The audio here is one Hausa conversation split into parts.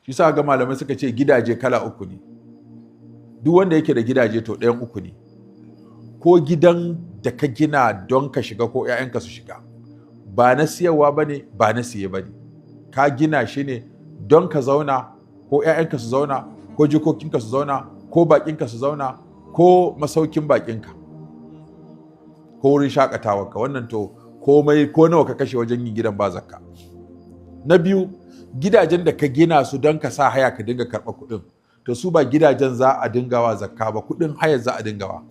shi sa ga malamai suka ce gidaje kala uku ne, duk wanda yake da gidaje to ɗayan uku ne, ko gidan da ka gina don ka shiga ko 'ya'yanka su shiga, ba na siyarwa ba ne ba na siye ba ne, ka gina shi ne don ka zauna ko 'ya'yanka su zauna ko jikokinka su zauna ko baƙinka su zauna ko masaukin baƙinka ko wurin shakatawarka. Wannan to komai ko nawa ka kashe wajen yin gidan ba zakka. Na biyu, gidajen da ka gina su don ka sa haya ka dinga karɓa kuɗin, to su ba gidajen za a dingawa zakka ba, kuɗin hayar za a dingawa.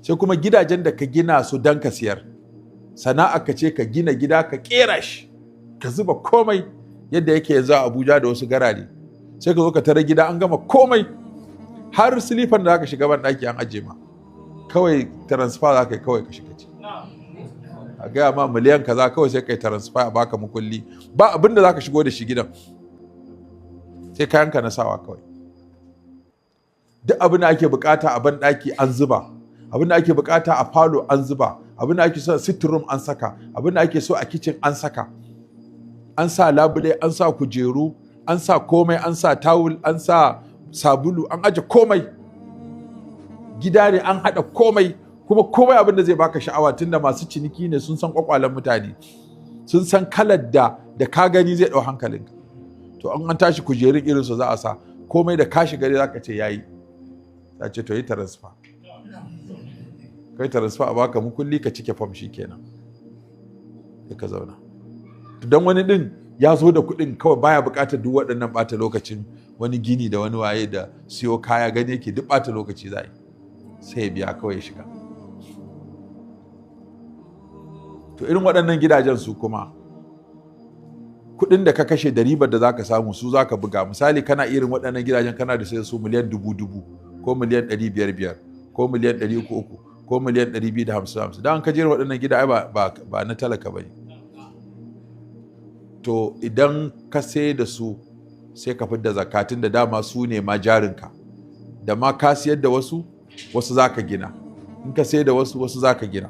Sai kuma gidajen da ka gina su don ka siyar, sana'a ka ce ka gina gida ka ƙera shi ka zuba komai yadda yake yanzu a Abuja da wasu garare, sai ka zo ka tare gida an gama komai, har silifan da za ka shiga ban ɗaki an ajiye ma, kawai transfer za ka yi kawai ka shiga ci. A gaya ma miliyan kaza kawai sai ka yi transfer a baka mukulli, ba abin da za ka shigo da shi gidan sai kayanka na sawa kawai. Duk abin da ake bukata a ban ɗaki an zuba, abin da ake bukata a falo an zuba, abin da ake so a sitting room an saka, abin da ake so a kitchen an saka, an sa labule, an sa kujeru, an sa komai, an sa tawul, an sa sabulu, an aje komai. Gida ne an haɗa komai, kuma komai abin da zai baka sha'awa, tunda masu ciniki ne sun san kwakwalen mutane, sun san kalar da ka gani zai ɗau hankalinka. To an tashi kujerun irin su za a sa komai, da ka shiga za ka ce yayi, za ce to yi transfer, kai transfer a baka mukulli ka cike fam kenan sai ka zauna. Don wani din ya zo da kuɗin kawai baya buƙatar duk waɗannan ɓata lokacin wani gini da wani waye da siyo kaya, gani yake duk ɓata lokaci za yi, sai ya biya kawai ya shiga. To irin waɗannan gidajen su kuma kuɗin da ka kashe da ribar da za ka samu su za ka buga. Misali kana irin waɗannan gidajen kana da sai su miliyan 2,000 ko miliyan 500 ko miliyan 300 ko miliyan 250. Don ka jera waɗannan gida ai ba na talaka ba ne. To idan ka sai da su sai ka fidda zakatun da dama su ne ma jarinka, da ma ka siyar da wasu za ka gina, in ka sai da wasu za ka gina.